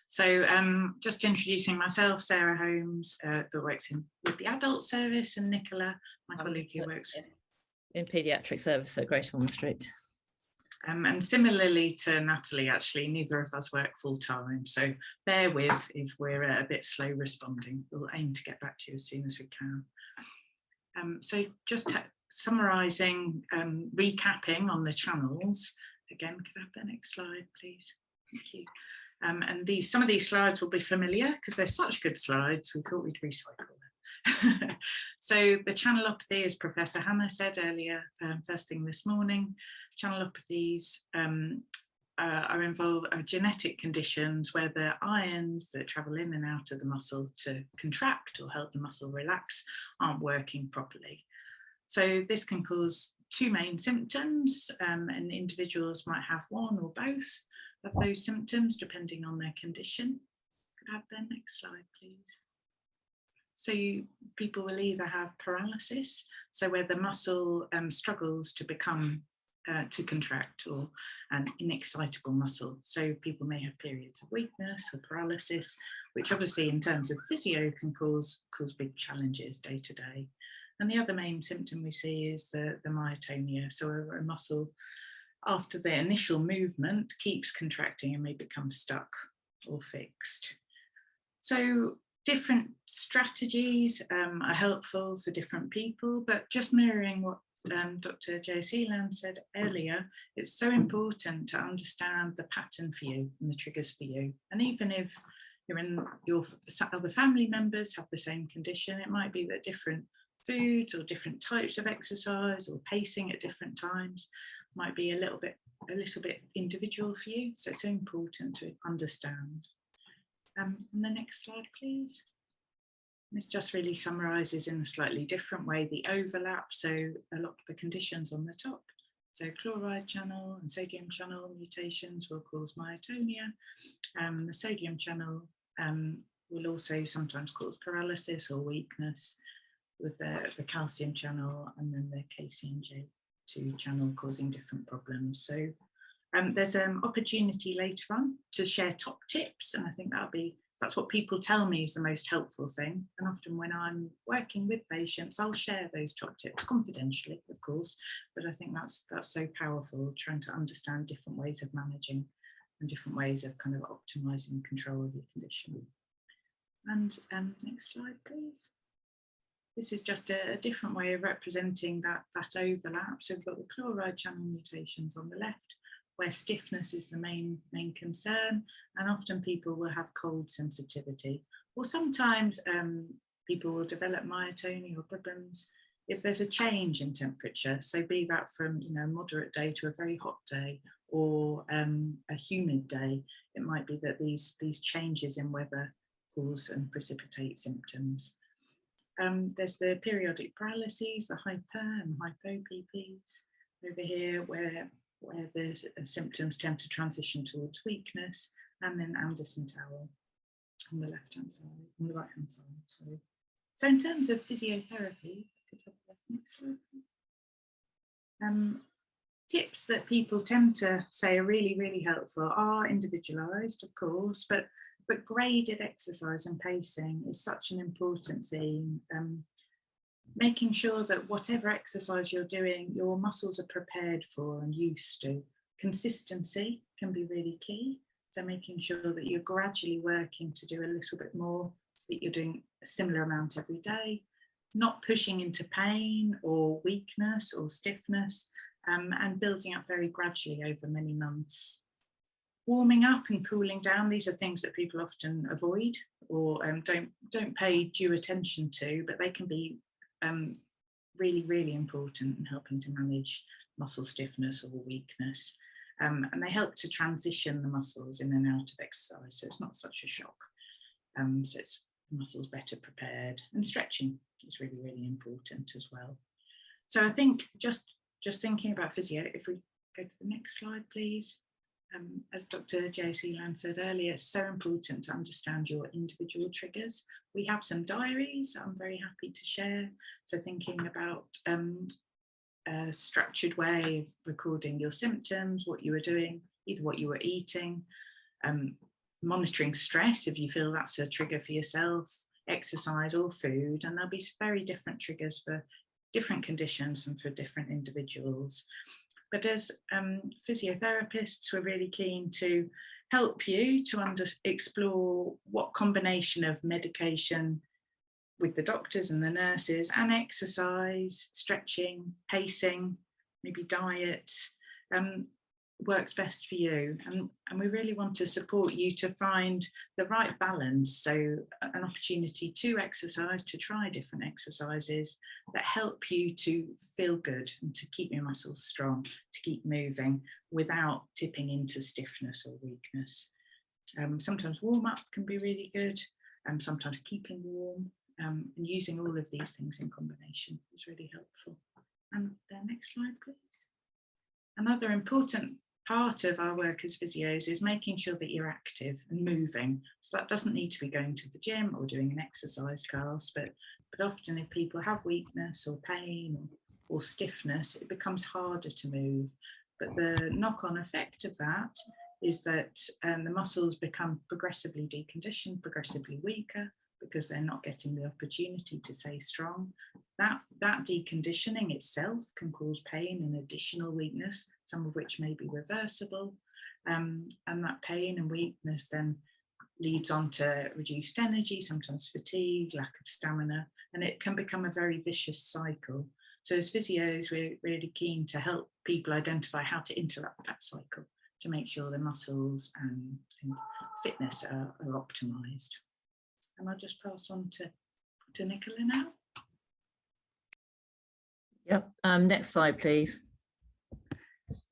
So just introducing myself, Sarah Holmes, that works with the adult service, and Nicola, my colleague who works in paediatric service at Great Ormond Street. And similarly to Natalie, actually, neither of us work full time. So bear with if we're a bit slow responding. We'll aim to get back to you as soon as we can. So just summarising, recapping on the channels. Again, could I have the next slide, please? Thank you. And some of these slides will be familiar because they're such good slides, we thought we'd recycle them. So the channelopathy, as Professor Hannah said earlier, first thing this morning, channelopathies are genetic conditions where the ions that travel in and out of the muscle to contract or help the muscle relax aren't working properly. So this can cause two main symptoms, and individuals might have one or both of those symptoms depending on their condition. Could I have the next slide, please? So people will either have paralysis, so where the muscle struggles to become to contract, or an inexcitable muscle. So people may have periods of weakness or paralysis, which obviously in terms of physio can cause big challenges day to day. And the other main symptom we see is the myotonia, so a muscle after the initial movement keeps contracting and may become stuck or fixed. So different strategies are helpful for different people, but just mirroring what Dr. J. Seeland said earlier, it's so important to understand the pattern for you and the triggers for you. And even if your other family members have the same condition, it might be that different foods or different types of exercise or pacing at different times might be a little bit individual for you. So it's so important to understand. And the next slide, please. This just really summarises in a slightly different way the overlap. So a lot of the conditions on the top. So chloride channel and sodium channel mutations will cause myotonia. The sodium channel will also sometimes cause paralysis or weakness, with the calcium channel and then the KCNJ2 channel causing different problems. So there's an opportunity later on to share top tips, and I think that's what people tell me is the most helpful thing. And often when I'm working with patients, I'll share those top tips confidentially, of course, but I think that's so powerful, trying to understand different ways of managing and different ways of kind of optimizing control of your condition. And next slide, please. This is just a different way of representing that overlap. So we've got the chloride channel mutations on the left, where stiffness is the main concern, and often people will have cold sensitivity, or sometimes people will develop myotonia or problems if there's a change in temperature. So be that from a moderate day to a very hot day, or a humid day. It might be that these changes in weather cause and precipitate symptoms. There's the periodic paralyses, the hyper and hypo-PPs over here, where the symptoms tend to transition towards weakness, and then Anderson Towel on the left-hand side, on the right-hand side, sorry. So in terms of physiotherapy, could have the next slide, please. Tips that people tend to say are really, really helpful are individualised, of course, but graded exercise and pacing is such an important theme. Making sure that whatever exercise you're doing, your muscles are prepared for and used to. Consistency can be really key. So making sure that you're gradually working to do a little bit more, so that you're doing a similar amount every day, not pushing into pain or weakness or stiffness, and building up very gradually over many months. Warming up and cooling down, these are things that people often avoid or don't pay due attention to, but they can be really, really important in helping to manage muscle stiffness or weakness. And they help to transition the muscles in and out of exercise, so it's not such a shock. So it's muscles better prepared, and stretching is really, really important as well. So I think just thinking about physio, if we go to the next slide, please. As Dr. J. Seeland said earlier, it's so important to understand your individual triggers. We have some diaries I'm very happy to share. So thinking about a structured way of recording your symptoms, what you were doing, either what you were eating, monitoring stress, if you feel that's a trigger for yourself, exercise or food, and there'll be very different triggers for different conditions and for different individuals. But as physiotherapists, we're really keen to help you to explore what combination of medication with the doctors and the nurses and exercise, stretching, pacing, maybe diet, works best for you. And we really want to support you to find the right balance. So an opportunity to exercise, to try different exercises that help you to feel good and to keep your muscles strong, to keep moving without tipping into stiffness or weakness. Sometimes warm up can be really good, and sometimes keeping warm, and using all of these things in combination is really helpful. And the next slide, please. Another important part of our work as physios is making sure that you're active and moving. So that doesn't need to be going to the gym or doing an exercise class, but often if people have weakness or pain or stiffness, it becomes harder to move. But the knock-on effect of that is that the muscles become progressively deconditioned, progressively weaker, because they're not getting the opportunity to stay strong. That deconditioning itself can cause pain and additional weakness, some of which may be reversible. And that pain and weakness then leads on to reduced energy, sometimes fatigue, lack of stamina, and it can become a very vicious cycle. So as physios, we're really keen to help people identify how to interrupt that cycle to make sure their muscles and fitness are optimised. And I'll just pass on to Nicola now. Yep. Next slide, please.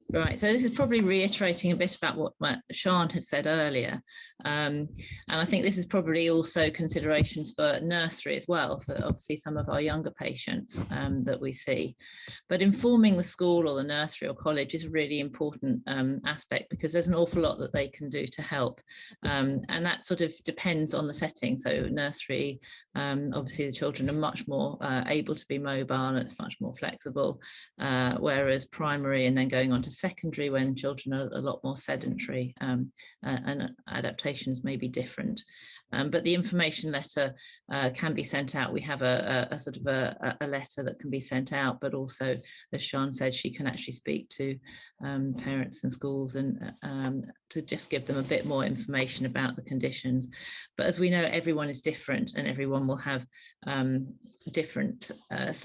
Right, so this is probably reiterating a bit about what Sian had said earlier. And I think this is probably also considerations for nursery as well, for obviously some of our younger patients that we see. But informing the school or the nursery or college is a really important aspect, because there's an awful lot that they can do to help. And that sort of depends on the setting. So nursery, obviously the children are much more able to be mobile, and it's much more flexible, whereas primary and then going on to secondary, when children are a lot more sedentary, and adaptations may be different. But the information letter can be sent out. We have a sort of a letter that can be sent out, but also, as Sian said, she can actually speak to parents and schools and to just give them a bit more information about the conditions. But as we know, everyone is different, and everyone will have different,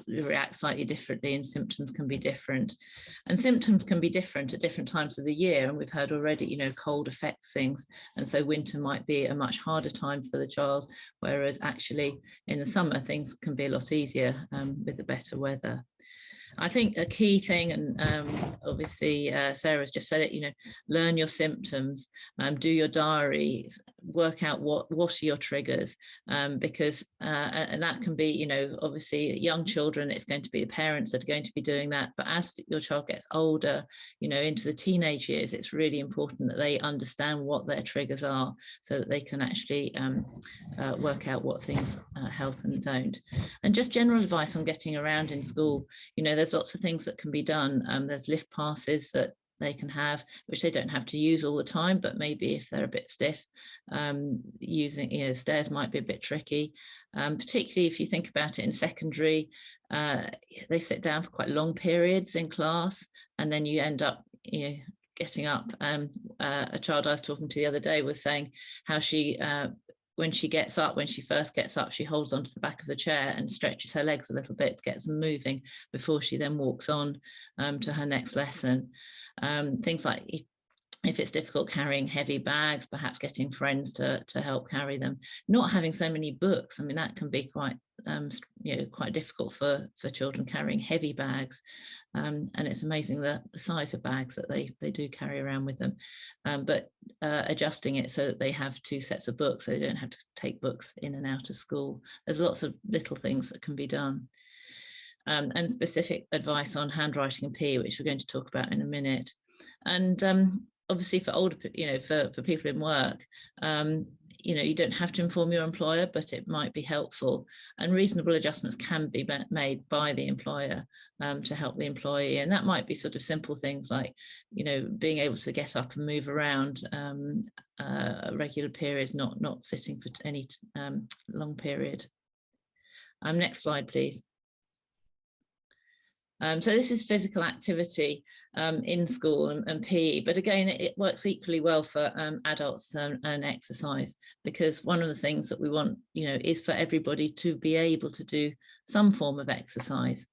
react slightly differently, and symptoms can be different. And symptoms can be different at different times of the year. And we've heard already, you know, cold affects things. And so winter might be a much harder time for the child, whereas actually in the summer things can be a lot easier with the better weather. I think a key thing, and obviously Sarah's just said it, you know, learn your symptoms, do your diaries, work out what are your triggers, because and that can be, you know, obviously young children, it's going to be the parents that are going to be doing that. But as your child gets older, you know, into the teenage years, it's really important that they understand what their triggers are, so that they can actually work out what things help and don't. And just general advice on getting around in school, you know, there's lots of things that can be done. There's lift passes that they can have, which they don't have to use all the time, but maybe if they're a bit stiff, using, you know, stairs might be a bit tricky, particularly if you think about it in secondary. They sit down for quite long periods in class, and then you end up, you know, getting up. A child I was talking to the other day was saying how she when she first gets up, she holds onto the back of the chair and stretches her legs a little bit to get them moving before she then walks on to her next lesson. Things like, if it's difficult carrying heavy bags, perhaps getting friends to help carry them. Not having so many books, I mean, that can be quite you know, quite difficult for children carrying heavy bags. And it's amazing the size of bags that they do carry around with them. But adjusting it so that they have 2 sets of books, so they don't have to take books in and out of school. There's lots of little things that can be done. And specific advice on handwriting and PE, which we're going to talk about in a minute. And obviously for older, you know, for people in work, you don't have to inform your employer, but it might be helpful, and reasonable adjustments can be made by the employer to help the employee. And that might be sort of simple things like, being able to get up and move around regular periods, not sitting for any long period. Next slide, please. So this is physical activity in school and PE, but again, it works equally well for adults and exercise, because one of the things that we want, is for everybody to be able to do some form of exercise,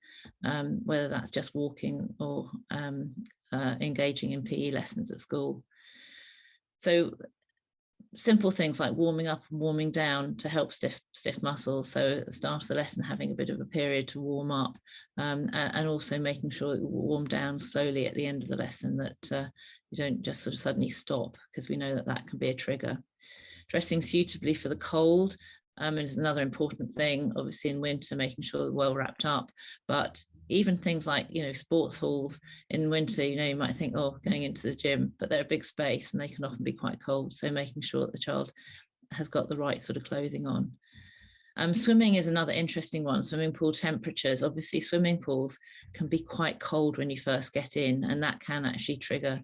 whether that's just walking or engaging in PE lessons at school. So simple things like warming up and warming down to help stiff muscles. So at the start of the lesson, having a bit of a period to warm up, and also making sure that you warm down slowly at the end of the lesson, that you don't just sort of suddenly stop, because we know that that can be a trigger. Dressing suitably for the cold is another important thing, obviously in winter, making sure they're well wrapped up. But even things like, sports halls in winter, you might think, oh, going into the gym, but they're a big space and they can often be quite cold. So making sure that the child has got the right sort of clothing on. Swimming is another interesting one. Swimming pool temperatures. Obviously, swimming pools can be quite cold when you first get in, and that can actually trigger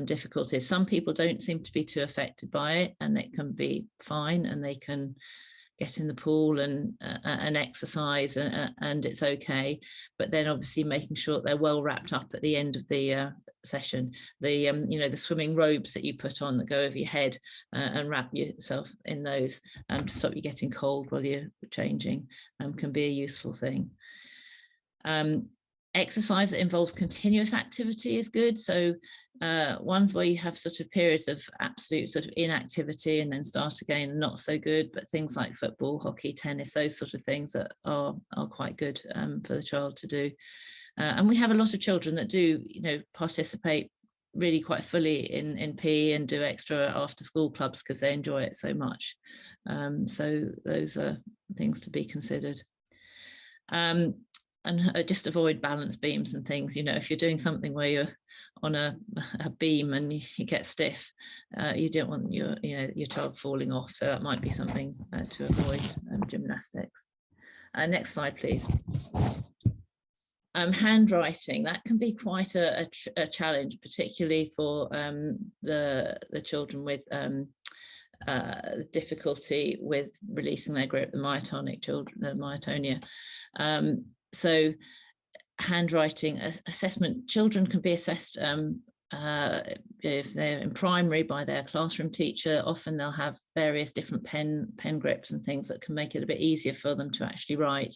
difficulties. Some people don't seem to be too affected by it, and it can be fine, and they can get in the pool and exercise, and it's okay. But then obviously making sure they're well wrapped up at the end of the session. The swimming robes that you put on that go over your head, and wrap yourself in those to stop you getting cold while you're changing, can be a useful thing. Exercise that involves continuous activity is good. So ones where you have sort of periods of absolute sort of inactivity and then start again, not so good, but things like football, hockey, tennis, those sort of things that are quite good for the child to do. And we have a lot of children that do, participate really quite fully in PE and do extra after school clubs because they enjoy it so much. So those are things to be considered. And just avoid balance beams and things. If you're doing something where you're on a beam and you get stiff, you don't want your child falling off. So that might be something to avoid gymnastics. Next slide, please. Handwriting, that can be quite a challenge, particularly for the children with difficulty with releasing their grip, the myotonic children, the myotonia. So handwriting assessment, children can be assessed if they're in primary by their classroom teacher. Often they'll have various different pen grips and things that can make it a bit easier for them to actually write.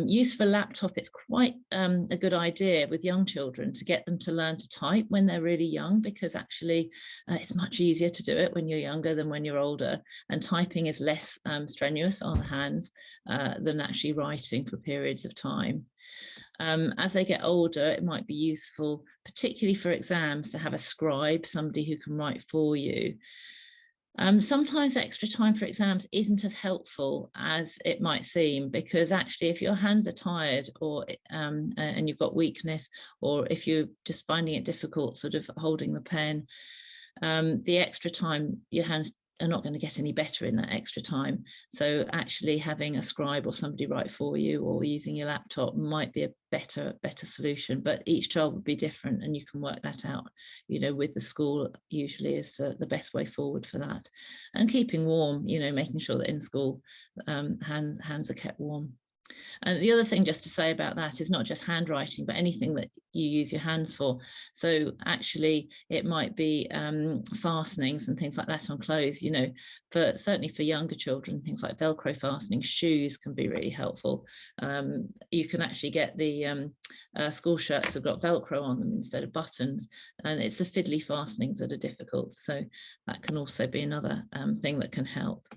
Use for laptop, it's quite a good idea with young children to get them to learn to type when they're really young, because actually it's much easier to do it when you're younger than when you're older, and typing is less strenuous on the hands than actually writing for periods of time. As they get older, it might be useful, particularly for exams, to have a scribe, somebody who can write for you. Sometimes extra time for exams isn't as helpful as it might seem, because actually if your hands are tired or and you've got weakness, or if you're just finding it difficult sort of holding the pen, the extra time, your hands are not going to get any better in that extra time. So actually having a scribe or somebody write for you, or using your laptop, might be a better solution. But each child would be different, and you can work that out, with the school usually is the best way forward for that. And keeping warm, making sure that in school hands are kept warm. And the other thing just to say about that is not just handwriting, but anything that you use your hands for. So actually it might be fastenings and things like that on clothes, certainly for younger children, things like Velcro fastening, shoes can be really helpful. You can actually get the school shirts that have got Velcro on them instead of buttons, and it's the fiddly fastenings that are difficult. So that can also be another thing that can help.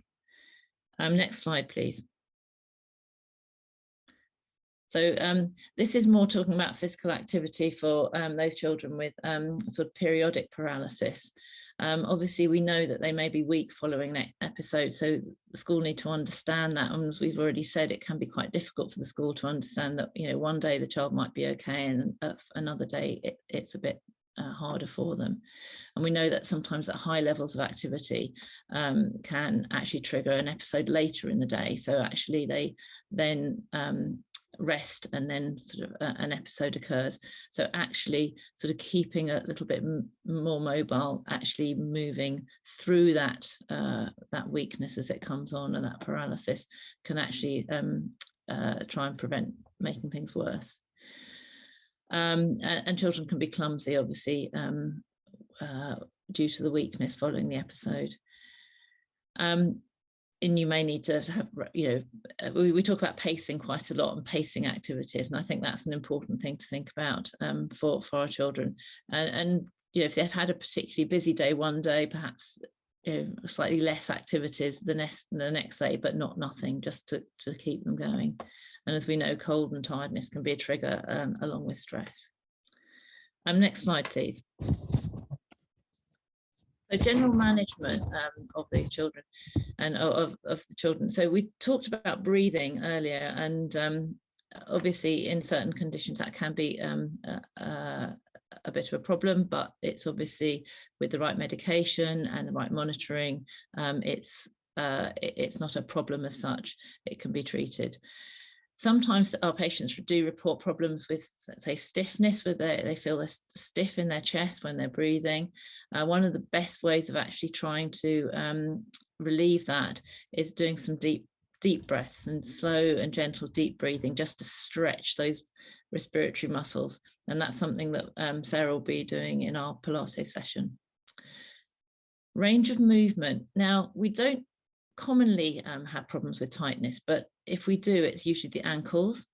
Next slide, please. So this is more talking about physical activity for those children with sort of periodic paralysis. Obviously, we know that they may be weak following an episode, so the school need to understand that. And as we've already said, it can be quite difficult for the school to understand that, one day the child might be okay, and another day it's a bit harder for them. And we know that sometimes at high levels of activity can actually trigger an episode later in the day. So actually they then rest and then sort of an episode occurs. So actually sort of keeping a little bit more mobile, actually moving through that that weakness as it comes on, and that paralysis can actually try and prevent making things worse. And children can be clumsy, obviously, due to the weakness following the episode. And you may need to have, we talk about pacing quite a lot, and pacing activities, and I think that's an important thing to think about for our children. And if they've had a particularly busy day one day, perhaps slightly less activities the next day, but not nothing, just to keep them going. And as we know, cold and tiredness can be a trigger along with stress. Next slide, please. So general management of these children and of the children. So we talked about breathing earlier, and obviously in certain conditions that can be a bit of a problem, but it's obviously with the right medication and the right monitoring, it's not a problem as such. It can be treated. Sometimes our patients do report problems with, say, stiffness, where they feel stiff in their chest when they're breathing. One of the best ways of actually trying to relieve that is doing some deep breaths and slow and gentle deep breathing, just to stretch those respiratory muscles. And that's something that Sarah will be doing in our Pilates session. Range of movement. Now, we don't commonly have problems with tightness, but if we do, it's usually the ankles.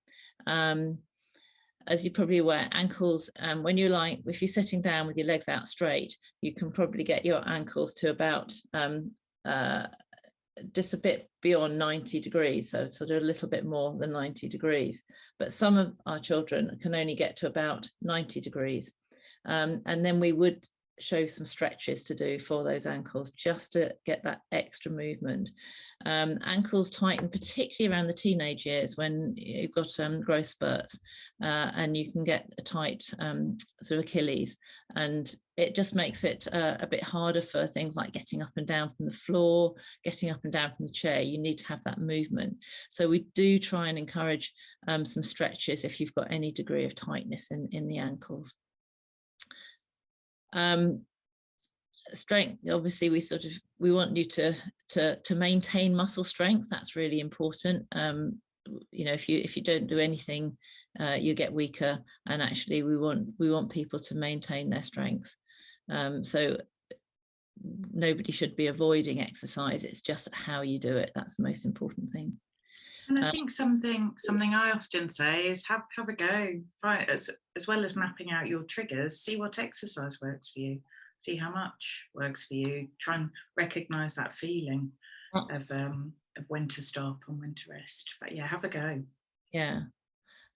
As you're probably aware, ankles, when you're lying, if you're sitting down with your legs out straight, you can probably get your ankles to about just a bit beyond 90 degrees, so sort of a little bit more than 90 degrees. But some of our children can only get to about 90 degrees. And then we would show some stretches to do for those ankles, just to get that extra movement. Ankles tighten particularly around the teenage years, when you've got growth spurts, and you can get a tight sort of Achilles, and it just makes it a bit harder for things like getting up and down from the floor, getting up and down from the chair. You need to have that movement. So we do try and encourage some stretches if you've got any degree of tightness in the ankles. Strength, obviously we want you to maintain muscle strength. That's really important. If you don't do anything, you get weaker, and actually we want people to maintain their strength. So nobody should be avoiding exercise. It's just how you do it. That's the most important thing. And I think something I often say is have a go, right, as well as mapping out your triggers, see what exercise works for you, see how much works for you, try and recognize that feeling of when to stop and when to rest. But yeah, have a go. Yeah,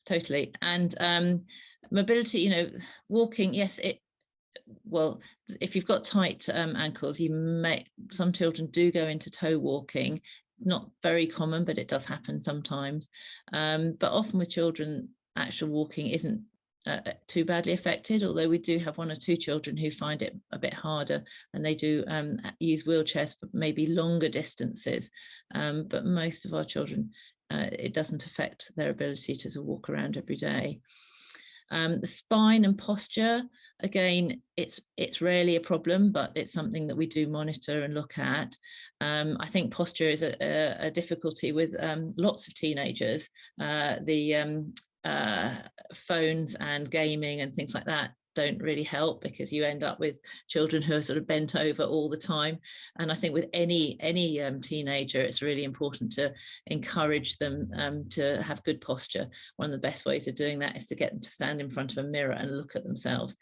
totally. And mobility, walking, yes, if you've got tight ankles, some children do go into toe walking. Not very common, but it does happen sometimes. But often with children, actual walking isn't too badly affected, although we do have 1 or 2 children who find it a bit harder, and they do use wheelchairs for maybe longer distances. But most of our children, it doesn't affect their ability to walk around every day. The spine and posture, again, it's rarely a problem, but it's something that we do monitor and look at. I think posture is a difficulty with lots of teenagers. The phones and gaming and things like that don't really help, because you end up with children who are sort of bent over all the time. And I think with any teenager, it's really important to encourage them to have good posture. One of the best ways of doing that is to get them to stand in front of a mirror and look at themselves.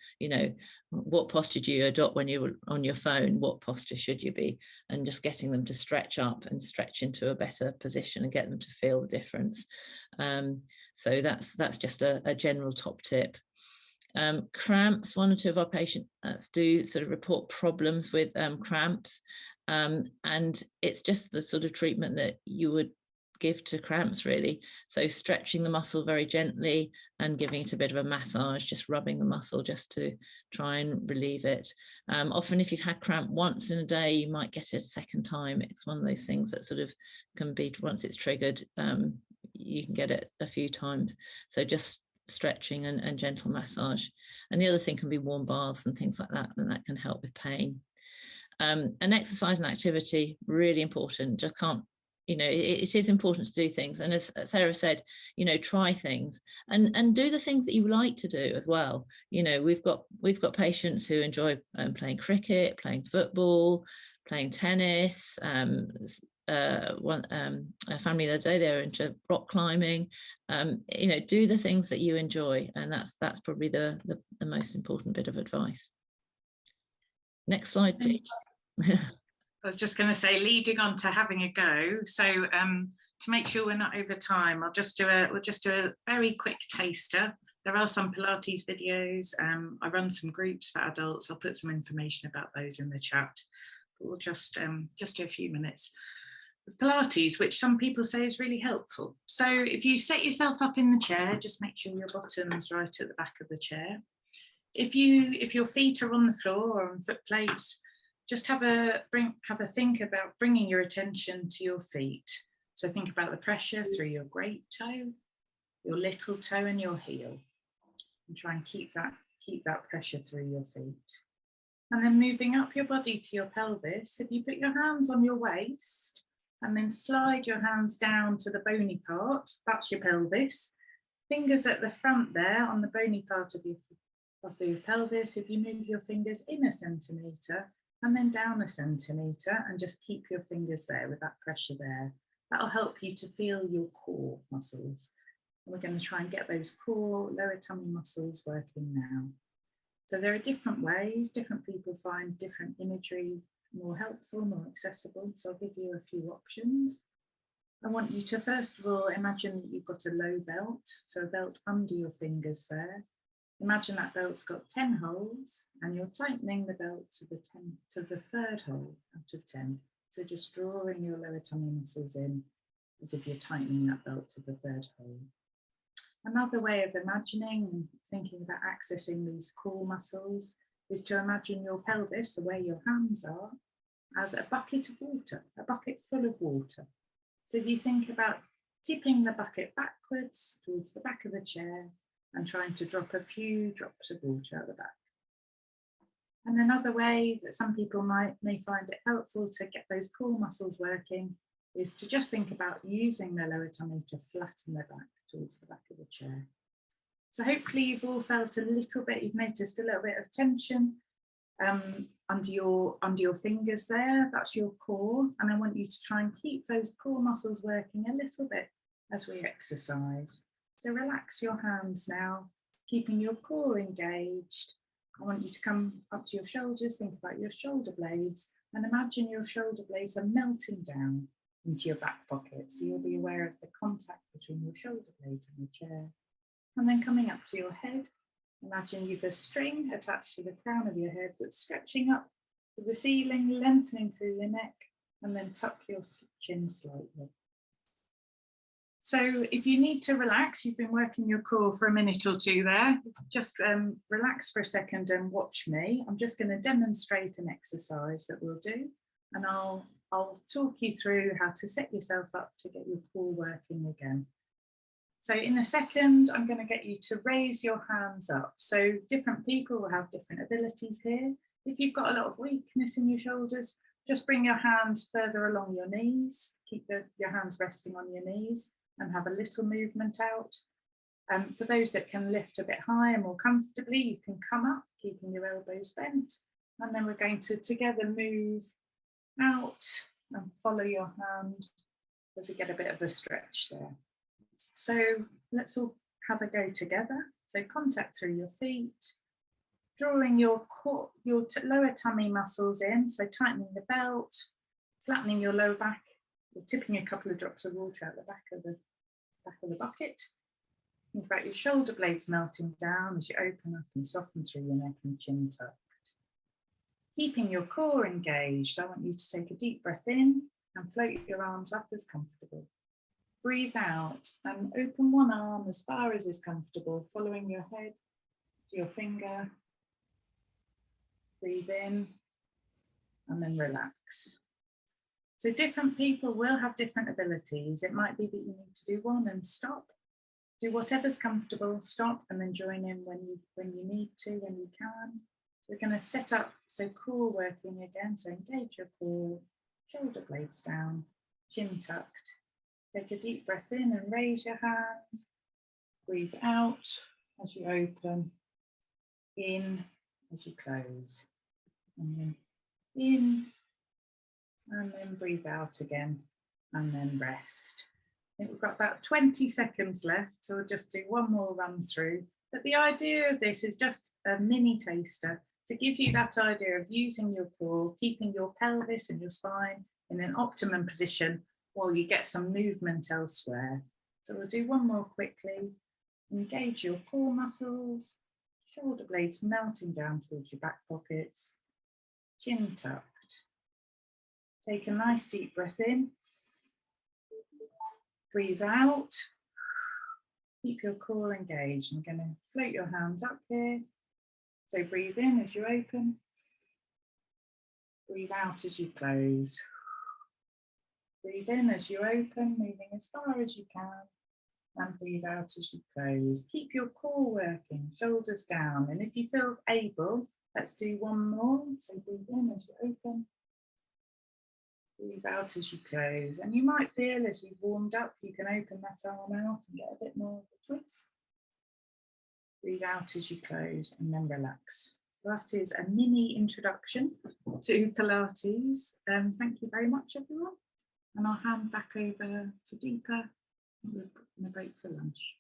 What posture do you adopt when you're on your phone? What posture should you be? And just getting them to stretch up and stretch into a better position and get them to feel the difference. So that's just a general top tip. Cramps, 1 or 2 of our patients do sort of report problems with cramps, and it's just the sort of treatment that you would give to cramps, really. So stretching the muscle very gently and giving it a bit of a massage, just rubbing the muscle just to try and relieve it. Often if you've had cramp once in a day, you might get it a second time. It's one of those things that sort of can be, once it's triggered, you can get it a few times. So just stretching and gentle massage. And the other thing can be warm baths and things like that, and that can help with pain. And exercise and activity, really important. Just can't, you know, it is important to do things. And as Sarah said, you know, try things and do the things that you like to do as well. You know, we've got patients who enjoy playing cricket, playing football, playing tennis. A family the other day, they're into rock climbing. You know, do the things that you enjoy, and that's probably the most important bit of advice. Next slide, please. I was just going to say, leading on to having a go. So to make sure we're not over time, we'll just do a very quick taster. There are some Pilates videos. I run some groups for adults. I'll put some information about those in the chat. But we'll just do a few minutes of Pilates, which some people say is really helpful. So if you set yourself up in the chair, just make sure your bottom's right at the back of the chair. If your feet are on the floor or on foot plates, just have a think about bringing your attention to your feet. So think about the pressure through your great toe, your little toe and your heel. And try and keep that pressure through your feet. And then moving up your body to your pelvis, if you put your hands on your waist and then slide your hands down to the bony part, that's your pelvis. Fingers at the front there on the bony part of your pelvis. If you move your fingers in a centimetre, and then down a centimetre, and just keep your fingers there with that pressure there. That'll help you to feel your core muscles. And we're going to try and get those core lower tummy muscles working now. So there are different ways, different people find different imagery more helpful, more accessible. So I'll give you a few options. I want you to first of all imagine that you've got a low belt, so a belt under your fingers there. Imagine that belt's got 10 holes and you're tightening the belt to the third hole out of 10. So just drawing your lower tummy muscles in as if you're tightening that belt to the third hole. Another way of imagining and thinking about accessing these core muscles is to imagine your pelvis, so where your hands are, as a bucket of water, a bucket full of water. So if you think about tipping the bucket backwards towards the back of the chair, and trying to drop a few drops of water at the back. And another way that some people may find it helpful to get those core muscles working is to just think about using the lower tummy to flatten the back towards the back of the chair. So hopefully you've all felt a little bit, you've noticed a little bit of tension under your fingers there. That's your core. And I want you to try and keep those core muscles working a little bit as we exercise. So relax your hands now, keeping your core engaged. I want you to come up to your shoulders, think about your shoulder blades, and imagine your shoulder blades are melting down into your back pocket. So you'll be aware of the contact between your shoulder blades and the chair. And then coming up to your head, imagine you've a string attached to the crown of your head that's stretching up to the ceiling, lengthening through your neck, and then tuck your chin slightly. So if you need to relax, you've been working your core for a minute or two there, just relax for a second and watch me. I'm just going to demonstrate an exercise that we'll do, and I'll talk you through how to set yourself up to get your core working again. So in a second, I'm going to get you to raise your hands up. So different people will have different abilities here. If you've got a lot of weakness in your shoulders, just bring your hands further along your knees. Keep your hands resting on your knees and have a little movement out. For those that can lift a bit higher, more comfortably, you can come up, keeping your elbows bent. And then we're going to together move out and follow your hand as we get a bit of a stretch there. So let's all have a go together. So contact through your feet, drawing your core, your lower tummy muscles in, so tightening the belt, flattening your lower back. You're tipping a couple of drops of water out the back of the bucket. Think about your shoulder blades melting down as you open up and soften through your neck and chin tucked. Keeping your core engaged, I want you to take a deep breath in and float your arms up as comfortable. Breathe out and open one arm as far as is comfortable, following your head to your finger. Breathe in and then relax. So different people will have different abilities. It might be that you need to do one and stop. Do whatever's comfortable, stop and then join in when you need to, when you can. We're going to set up, so core working again, so engage your core, shoulder blades down, chin tucked. Take a deep breath in and raise your hands. Breathe out as you open, in as you close, and then in, and then breathe out again, and then rest. I think we've got about 20 seconds left, so we'll just do one more run through. But the idea of this is just a mini taster to give you that idea of using your core, keeping your pelvis and your spine in an optimum position while you get some movement elsewhere. So we'll do one more quickly. Engage your core muscles, shoulder blades melting down towards your back pockets, chin tucked. Take a nice deep breath in. Breathe out. Keep your core engaged. I'm going to float your hands up here. So breathe in as you open. Breathe out as you close. Breathe in as you open, moving as far as you can. And breathe out as you close. Keep your core working, shoulders down. And if you feel able, let's do one more. So breathe in as you open. Breathe out as you close. And you might feel as you've warmed up, you can open that arm out and get a bit more of a twist. Breathe out as you close and then relax. So that is a mini introduction to Pilates. Thank you very much, everyone. And I'll hand back over to Deepa. We're going to break for lunch.